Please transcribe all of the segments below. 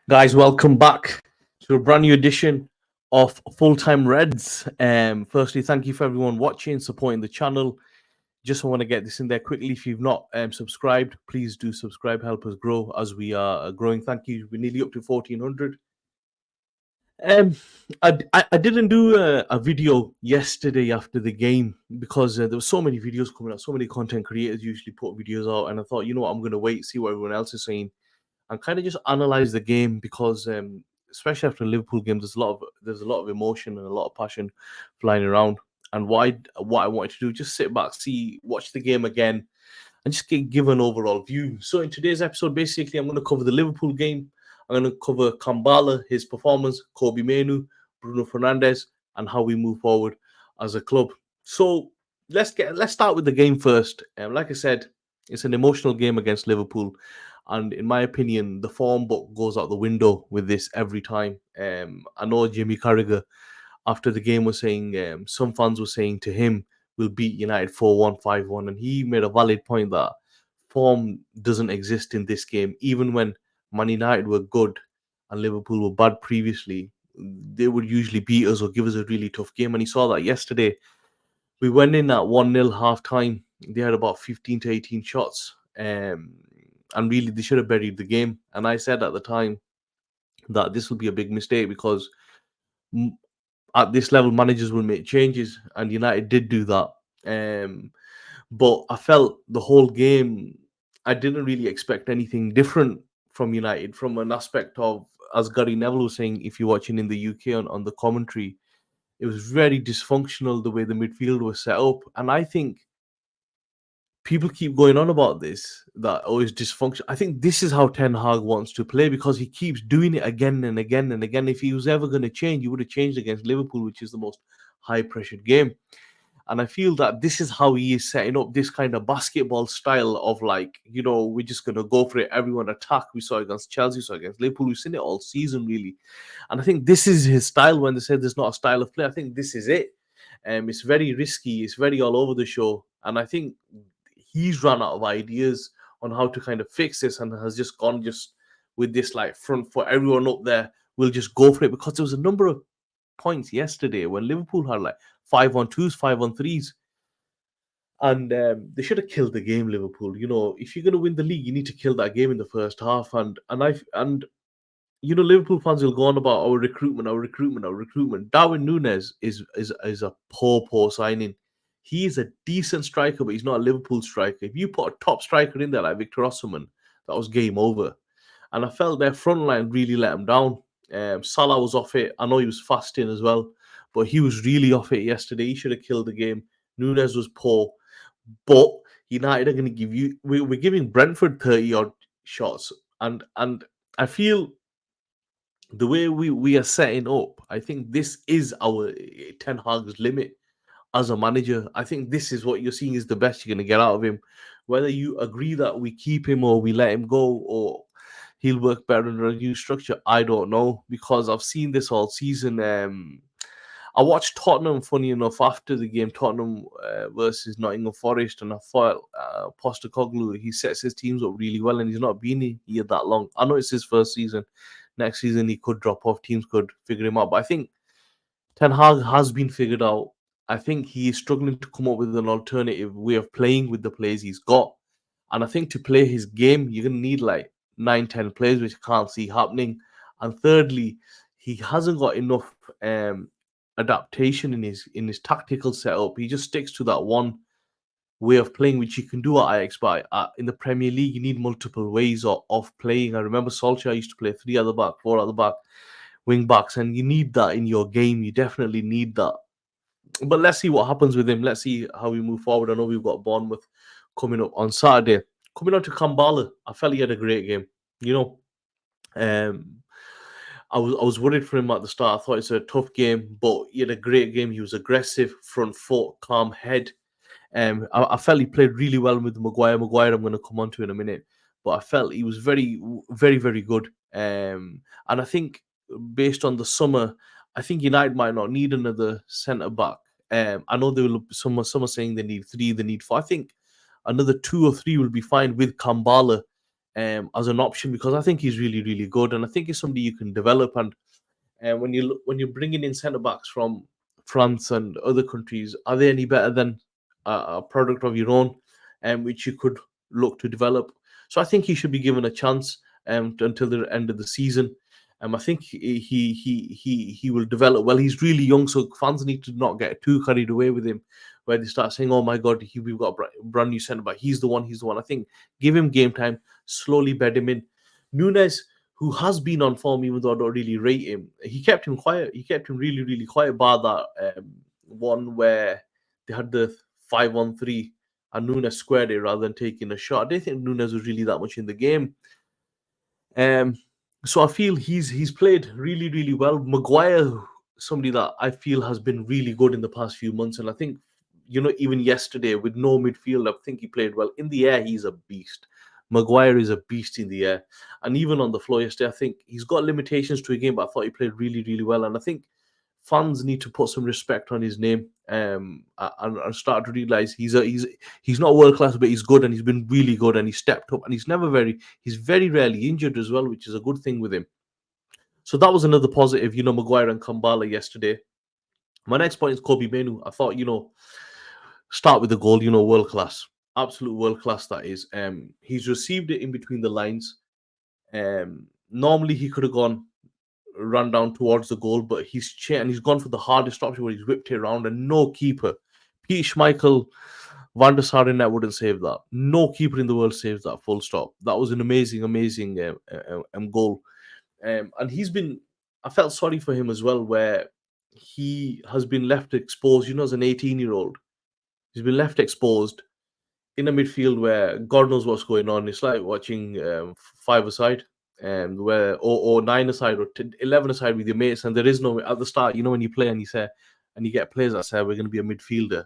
Guys, welcome back to a brand new edition of Full Time Reds. Firstly, thank you for everyone watching, supporting the channel. Just want to get this in there quickly. If you've not subscribed, please do subscribe. Help us grow as we are growing. Thank you. We're nearly up to 1400. Um, I didn't do a video yesterday after the game because there were so many videos coming out. So many content creators usually put videos out, and I thought, you know what, I'm going to wait, see what everyone else is saying and kind of just analyze the game because especially after a Liverpool game, there's a lot of emotion and a lot of passion flying around. And what I wanted to do, just sit back, watch the game again, and just give an overall view. So in today's episode, basically, I'm going to cover the Liverpool game. I'm going to cover Kambala, his performance, Kobe Maino, Bruno Fernandes, and how we move forward as a club. So let's start with the game first. Like I said, it's an emotional game against Liverpool, and in my opinion, the form book goes out the window with this every time. I know Jimmy Carragher after the game was saying some fans were saying to him, "We'll beat United 4-1, 5-1," and he made a valid point that form doesn't exist in this game. Even when Man United were good and Liverpool were bad previously, they would usually beat us or give us a really tough game. And he saw that yesterday. We went in at 1-0 half time. They had about 15 to 18 shots. And really, they should have buried the game. And I said at the time that this will be a big mistake because m- at this level, managers will make changes. And United did do that. Um, but I felt the whole game, I didn't really expect anything different from United from an aspect of, as Gary Neville was saying, if you're watching in the UK on the commentary, it was very dysfunctional the way the midfield was set up. And I think people keep going on about this, that always dysfunction. I think this is how Ten Hag wants to play because he keeps doing it again and again and again. If he was ever going to change, he would have changed against Liverpool, which is the most high pressured game. And I feel that this is how he is setting up this kind of basketball style of, like, we're just going to go for it. Everyone attack. We saw it against Chelsea, we saw it against Liverpool. We've seen it all season, really. And I think this is his style. When they said there's not a style of play, I think this is it. It's very risky. It's very all over the show. And I think he's run out of ideas on how to kind of fix this and has just gone just with this like front foot. Everyone up there will just go for it because there was a number of points yesterday when Liverpool had like 5-on-2s, 5-on-3s, and they should have killed the game. Liverpool, if you're going to win the league, you need to kill that game in the first half. And Liverpool fans will go on about our recruitment, our recruitment, our recruitment. Darwin Núñez is a poor signing. He is a decent striker, but he's not a Liverpool striker. If you put a top striker in there like Victor Osimhen, that was game over. And I felt their front line really let him down. Salah was off it. I know he was fasting as well, but he was really off it yesterday. He should have killed the game. Núñez was poor, but United are going to give you. We're giving Brentford 30 odd shots, and I feel the way we are setting up, I think this is our Ten Hag's limit as a manager. I think this is what you're seeing is the best you're going to get out of him. Whether you agree that we keep him or we let him go or he'll work better under a new structure, I don't know, because I've seen this all season. I watched Tottenham, funny enough, after the game, Tottenham versus Nottingham Forest, and I thought Postecoglou, he sets his teams up really well, and he's not been here that long. I know it's his first season. Next season, he could drop off. Teams could figure him out. But I think Ten Hag has been figured out. I think he is struggling to come up with an alternative way of playing with the players he's got. And I think to play his game, you're going to need like 9, 10 players, which I can't see happening. And thirdly, he hasn't got enough adaptation in his tactical setup. He just sticks to that one way of playing, which you can do at Ajax. But in the Premier League, you need multiple ways of playing. I remember Solskjaer used to play 3 at the back, 4 at the back, wing backs, and you need that in your game. You definitely need that. But let's see what happens with him. Let's see how we move forward. I know we've got Bournemouth coming up on Saturday. Coming on to Kambala, I felt he had a great game. You know, um, I was worried for him at the start. I thought it's a tough game, but he had a great game. He was aggressive, front foot, calm head. I felt he played really well with Maguire. Maguire, I'm going to come on to in a minute, but I felt he was very, very, very good. And I think based on the summer, I think United might not need another centre back. I know there will some are saying they need 3, they need 4. I think another 2 or 3 will be fine with Kambala as an option because I think he's really, really good, and I think he's somebody you can develop. And when you're bringing in centre backs from France and other countries, are they any better than a product of your own, which you could look to develop? So I think he should be given a chance until the end of the season. I think he will develop well. He's really young, so fans need to not get too carried away with him, where they start saying, "Oh my God, we've got a brand new centre back. He's the one. He's the one." I think give him game time, slowly bed him in. Nunes, who has been on form, even though I don't really rate him, he kept him quiet. He kept him really, really quiet. Bar that one where they had the 5-on-3 and Nunes squared it rather than taking a shot. I didn't think Nunes was really that much in the game. Um, so I feel he's played really, really well. Maguire, somebody that I feel has been really good in the past few months, and I think even yesterday with no midfield, I think he played well. In the air, he's a beast. Maguire is a beast in the air, and even on the floor yesterday, I think he's got limitations to a game, but I thought he played really, really well. And I think fans need to put some respect on his name, and start to realize he's not world class, but he's good, and he's been really good, and he's stepped up, and he's very rarely injured as well, which is a good thing with him. So that was another positive, Maguire and Kambala yesterday. My next point is Kobe Maino. I thought, start with the goal, world class, absolute world class that is. He's received it in between the lines. Normally he could have run down towards the goal, but he's gone for the hardest option where he's whipped it around, and no keeper, Pete Schmeichel, Van der Sar in net wouldn't save that. No keeper in the world saves that. Full stop. That was an amazing, amazing goal. And I felt sorry for him as well, where he has been left exposed. As an 18-year-old, he's been left exposed in a midfield where God knows what's going on. It's like watching five-a-side, where or nine-a-side or 11-a-side with your mates, and there is no at the start. When you play and you get players that say we're going to be a midfielder,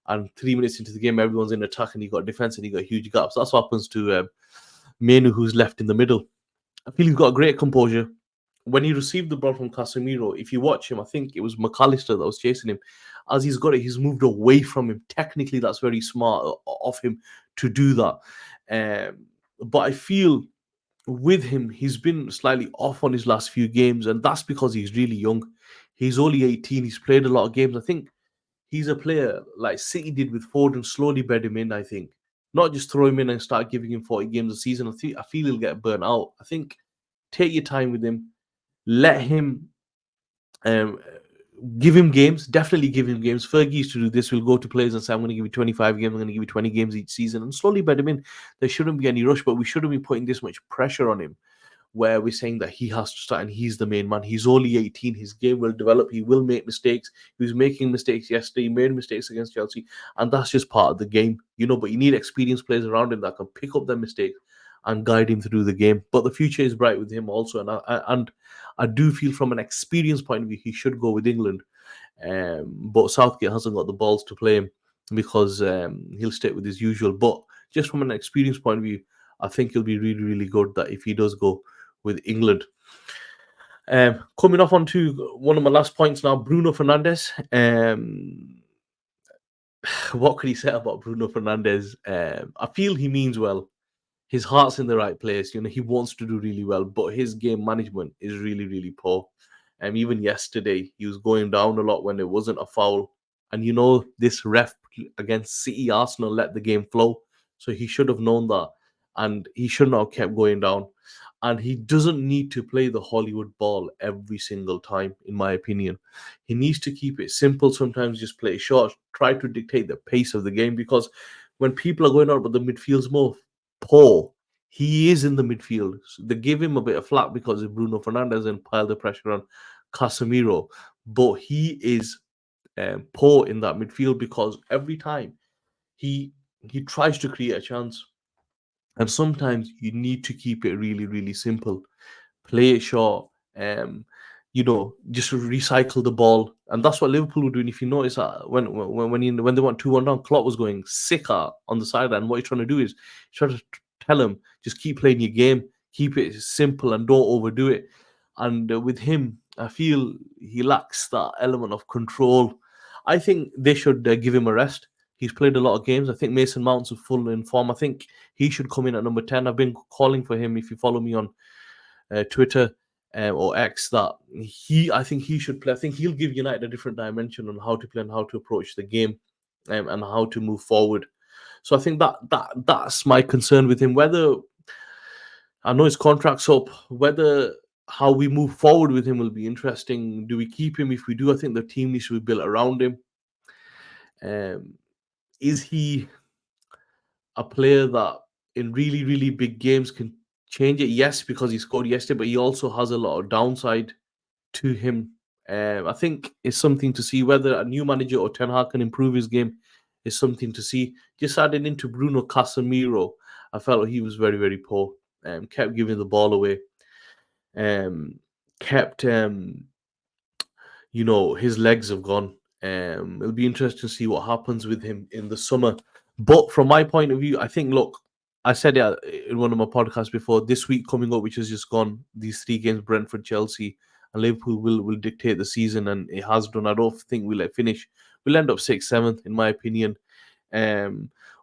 and 3 minutes into the game everyone's in attack and you got defense and you got huge gaps. That's what happens to Maino, who's left in the middle. I feel he's got a great composure. When he received the ball from Casemiro, if you watch him, I think it was McAllister that was chasing him. As he's got it, he's moved away from him. Technically, that's very smart of him to do that. But I feel with him, he's been slightly off on his last few games, and that's because he's really young. He's only 18. He's played a lot of games. I think he's a player like City did with Ford and slowly bed him in, I think. Not just throw him in and start giving him 40 games a season. I feel he'll get burnt out. I think take your time with him. Let him give him games. Definitely give him games. Fergie used to do this. We'll go to players and say, I'm going to give you 25 games. I'm going to give you 20 games each season, and slowly bed him in. There shouldn't be any rush, but we shouldn't be putting this much pressure on him where we're saying that he has to start and he's the main man. He's only 18. His game will develop. He will make mistakes. He was making mistakes yesterday. He made mistakes against Chelsea, and that's just part of the game, but you need experienced players around him that can pick up their mistakes and guide him through the game. But the future is bright with him also, and I do feel from an experience point of view he should go with England. But Southgate hasn't got the balls to play him because he'll stick with his usual. But just from an experience point of view, I think he'll be really, really good that if he does go with England. Coming off onto one of my last points now, Bruno Fernandes. What could he say about Bruno Fernandes? I feel he means well. His heart's in the right place. He wants to do really well, but his game management is really, really poor. Even yesterday, he was going down a lot when it wasn't a foul. And this ref against City Arsenal let the game flow. So he should have known that. And he shouldn't have kept going down. And he doesn't need to play the Hollywood ball every single time, in my opinion. He needs to keep it simple. Sometimes just play short. Try to dictate the pace of the game. Because when people are going on, but the midfield's more poor, he is in the midfield. So they give him a bit of flack because of Bruno Fernandes and pile the pressure on Casemiro. But he is poor in that midfield because every time he tries to create a chance. And sometimes you need to keep it really, really simple. Play it short. Just recycle the ball, and that's what Liverpool were doing. If you notice that when they went 2-1 down, Klopp was going sicker on the sideline. What he's trying to do is try to tell him just keep playing your game, keep it simple, and don't overdo it. And with him, I feel he lacks that element of control. I think they should give him a rest. He's played a lot of games. I think Mason Mount's full in form. I think he should come in at number 10. I've been calling for him. If you follow me on Twitter or X, I think he should play. I think he'll give United a different dimension on how to play and how to approach the game, and how to move forward. So I think that's my concern with him. Whether I know his contract's up, whether how we move forward with him will be interesting. Do we keep him? If we do, I think the team needs to be built around him. Is he a player that in really, really big games can change it? Yes, because he scored yesterday, but he also has a lot of downside to him. I think it's something to see whether a new manager or Ten Hag can improve his game. Is something to see. Just adding into Bruno Casemiro, I felt he was very, very poor. Kept giving the ball away. Kept his legs have gone. It'll be interesting to see what happens with him in the summer. But from my point of view, I think, look, I said it in one of my podcasts before, this week coming up, which has just gone, these 3 games, Brentford, Chelsea, and Liverpool will dictate the season, and it has done. I don't think we'll finish. We'll end up 6th, 7th, in my opinion.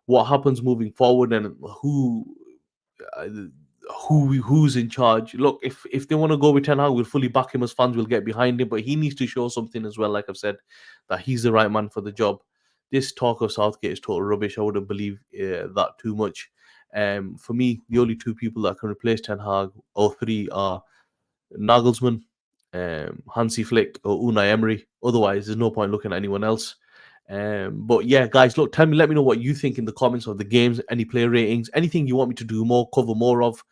What happens moving forward and who's in charge? Look, if they want to go with Ten Hag, we'll fully back him as fans. We'll get behind him, but he needs to show something as well. Like I've said, that he's the right man for the job. This talk of Southgate is total rubbish. I wouldn't believe that too much. For me, the only 2 people that can replace Ten Hag, or 3, are Nagelsmann, Hansi Flick, or Unai Emery. Otherwise, there's no point looking at anyone else. But yeah, guys, look, let me know what you think in the comments of the games, any player ratings, anything you want me to do more, cover more of,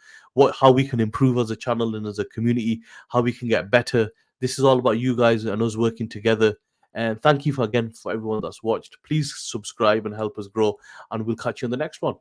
how we can improve as a channel and as a community, how we can get better. This is all about you guys and us working together. And thank you for everyone that's watched. Please subscribe and help us grow, and we'll catch you on the next one.